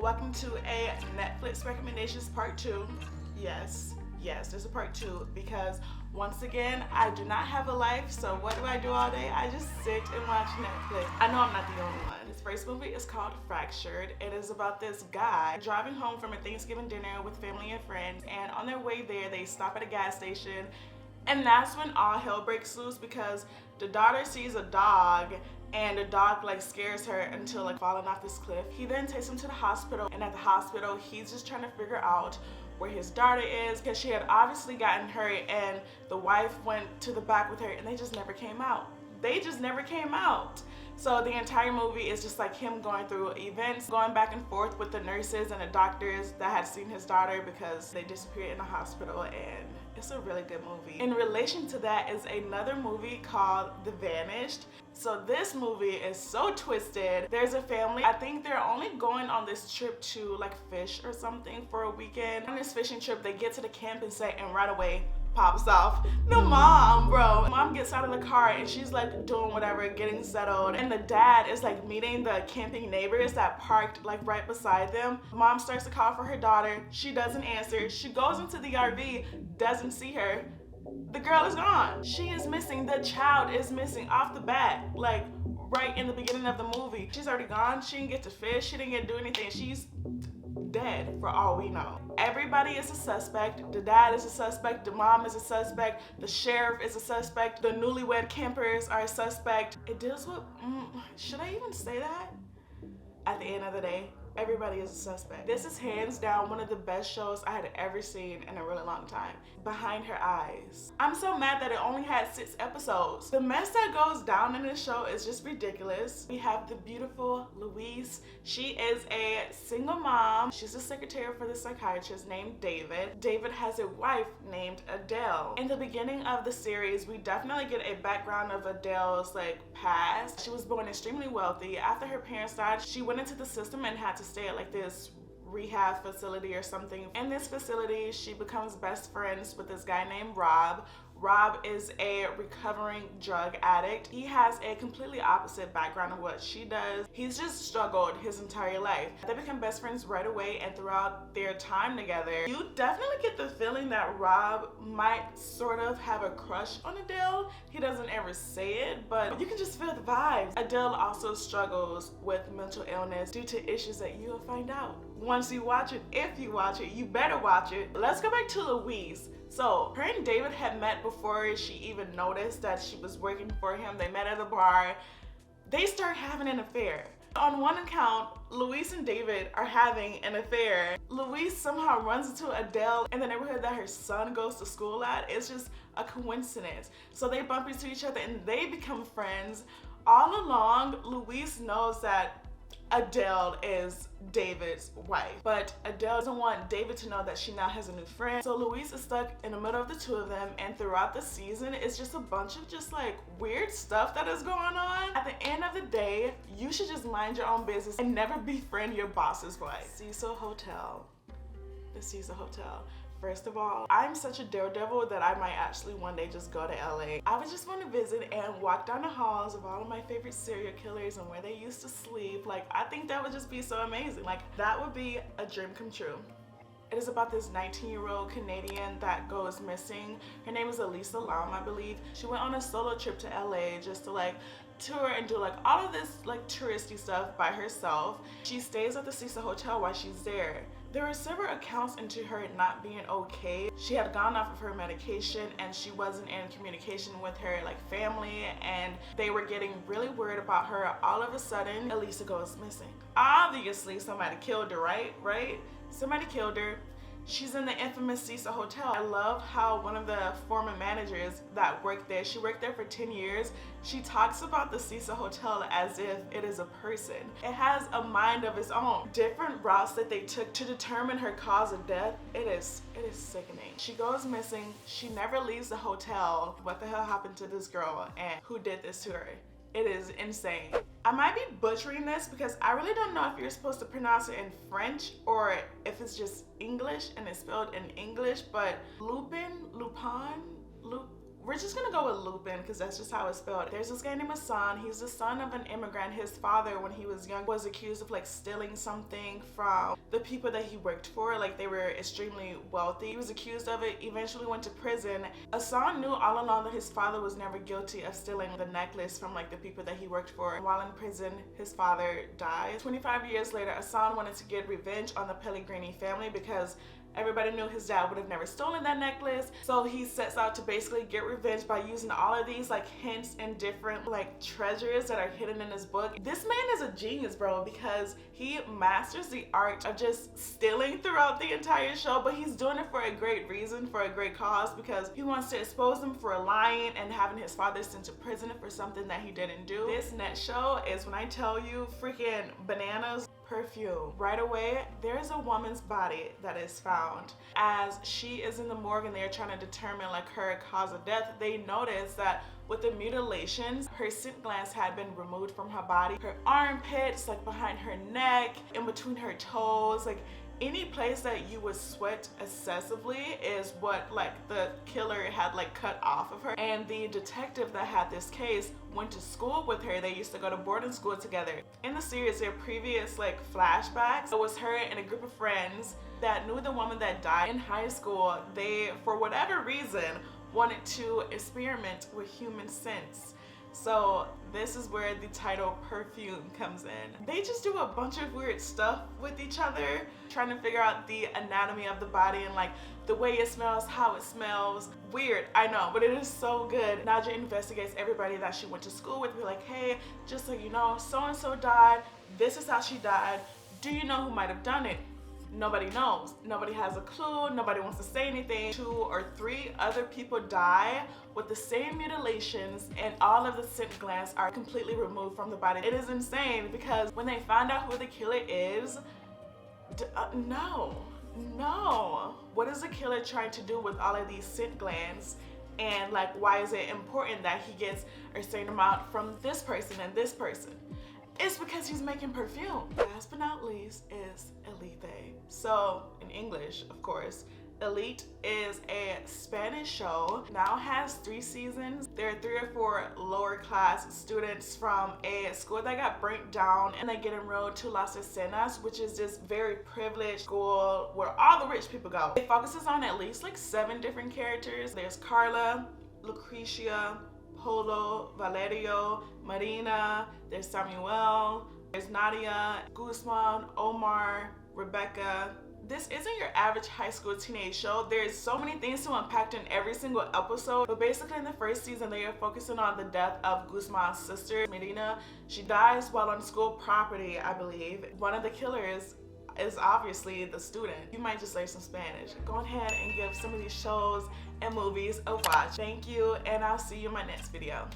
Welcome to a Netflix recommendations part 2. Yes, there's a part 2 because once again, I do not have a life, so what do I do all day? I just sit and watch Netflix. I know I'm not the only one. This first movie is called Fractured. It is about this guy driving home from a Thanksgiving dinner with family and friends, and on their way there, they stop at a gas station, and that's when all hell breaks loose because the daughter sees a dog and the dog scares her until falling off this cliff. He then takes him to the hospital, and at the hospital he's just trying to figure out where his daughter is because she had obviously gotten hurt, and the wife went to the back with her and they just never came out. So the entire movie is just him going through events, going back and forth with the nurses and the doctors that had seen his daughter because they disappeared in the hospital, and it's a really good movie. In relation to that is another movie called The Vanished. So this movie is so twisted. There's a family, I think they're only going on this trip to fish or something for a weekend. On this fishing trip, they get to the camping site and right away pops off the mom, bro. Mom gets out of the car and she's doing whatever, getting settled, and the dad is meeting the camping neighbors that parked right beside them. Mom starts to call for her daughter. She doesn't answer. She goes into the RV, doesn't see her. The girl is gone. She is missing. The child is missing off the bat, right in the beginning of the movie. She's already gone. She didn't get to fish. She didn't get to do anything. She's dead for all we know. Everybody is a suspect. The dad is a suspect. The mom is a suspect. The sheriff is a suspect. The newlywed campers are a suspect. It deals with, should I even say that? At the end of the day, everybody is a suspect. This is hands down one of the best shows I had ever seen in a really long time. Behind Her Eyes. I'm so mad that it only had 6 episodes. The mess that goes down in this show is just ridiculous. We have the beautiful Louise. She is a single mom. She's a secretary for the psychiatrist named David. David has a wife named Adele. In the beginning of the series, we definitely get a background of Adele's past. She was born extremely wealthy. After her parents died, she went into the system and had to stay at this rehab facility or something. In this facility, she becomes best friends with this guy named Rob. Rob is a recovering drug addict. He has a completely opposite background of what she does. He's just struggled his entire life. They become best friends right away, and throughout their time together, you definitely get the feeling that Rob might sort of have a crush on Adele. He doesn't ever say it, but you can just feel the vibes. Adele also struggles with mental illness due to issues that you will find out once you watch it. If you watch it, you better watch it. Let's go back to Louise. So her and David had met before she even noticed that she was working for him. They met at a bar. They start having an affair. On one account, Louise and David are having an affair. Louise somehow runs into Adele in the neighborhood that her son goes to school at. It's just a coincidence. So they bump into each other and they become friends. All along, Louise knows that Adele is David's wife, but Adele doesn't want David to know that she now has a new friend. So Louise is stuck in the middle of the two of them, and throughout the season, it's just a bunch of weird stuff that is going on. At the end of the day, you should just mind your own business and never befriend your boss's wife. Cecil Hotel. The Cecil Hotel. First of all, I'm such a daredevil that I might actually one day just go to LA. I would just want to visit and walk down the halls of all of my favorite serial killers and where they used to sleep. I think that would just be so amazing. That would be a dream come true. It is about this 19-year-old Canadian that goes missing. Her name is Elisa Lam, I believe. She went on a solo trip to LA just to tour and do all of this touristy stuff by herself. She stays at the Cecil Hotel while she's there. There were several accounts into her not being okay. She had gone off of her medication and she wasn't in communication with her family, and they were getting really worried about her. All of a sudden, Elisa goes missing. Obviously, somebody killed her, right? Somebody killed her. She's in the infamous Cecil Hotel. I love how one of the former managers that worked there, she worked there for 10 years. She talks about the Cecil Hotel as if it is a person. It has a mind of its own. Different routes that they took to determine her cause of death, it is sickening. She goes missing. She never leaves the hotel. What the hell happened to this girl, and who did this to her? It is insane. I might be butchering this because I really don't know if you're supposed to pronounce it in French or if it's just English and it's spelled in English, but Lupin, We're just gonna go with Lupin because that's just how it's spelled. There's this guy named Hassan. He's the son of an immigrant. His father, when he was young, was accused of like stealing something from the people that he worked for. Like they were extremely wealthy. He was accused of it, eventually went to prison. Hassan knew all along that his father was never guilty of stealing the necklace from like the people that he worked for. While in prison, his father died. 25 years later, Hassan wanted to get revenge on the Pellegrini family because everybody knew his dad would have never stolen that necklace. So he sets out to basically get revenge by using all of these like hints and different like treasures that are hidden in his book. This man is a genius, bro, because he masters the art of just stealing throughout the entire show, but he's doing it for a great reason, for a great cause, because he wants to expose him for lying and having his father sent to prison for something that he didn't do. This next show is, when I tell you, freaking bananas. Perfume. Right away, there's a woman's body that is found. As she is in the morgue and they're trying to determine like her cause of death, they notice that with the mutilations, her scent glands had been removed from her body. Her armpits, like behind her neck, in between her toes, like any place that you would sweat excessively is what like the killer had like cut off of her. And the detective that had this case went to school with her. They used to go to boarding school together. In the series, their previous like flashbacks, it was her and a group of friends that knew the woman that died in high school. They, for whatever reason, wanted to experiment with human scents. So this is where the title Perfume comes in. They just do a bunch of weird stuff with each other, trying to figure out the anatomy of the body and like the way it smells, how it smells. Weird, I know, but it is so good. Nadja investigates everybody that she went to school with. Be like, hey, just so you know, so-and-so died. This is how she died. Do you know who might have done it? Nobody knows. Nobody has a clue. Nobody wants to say anything. 2 or 3 other people die with the same mutilations, and all of the scent glands are completely removed from the body. It is insane because when they find out who the killer is, no. What is the killer trying to do with all of these scent glands? And like, why is it important that he gets a certain amount from this person and this person? It's because he's making perfume. Last but not least is Elite. So in English, of course, Elite is a Spanish show, now has 3 seasons. There are 3 or 4 lower class students from a school that got burnt down, and they get enrolled to Las Escenas, which is this very privileged school where all the rich people go. It focuses on at least like 7 different characters. There's Carla, Lucrecia, Polo, Valerio, Marina, there's Samuel, there's Nadia, Guzman, Omar, Rebecca. This isn't your average high school teenage show. There's so many things to unpack in every single episode, but basically in the first season they are focusing on the death of Guzman's sister, Marina. She dies while on school property, I believe. One of the killers is obviously the student. You might just learn some Spanish. Go ahead and give some of these shows and movies a watch. Thank you, and I'll see you in my next video.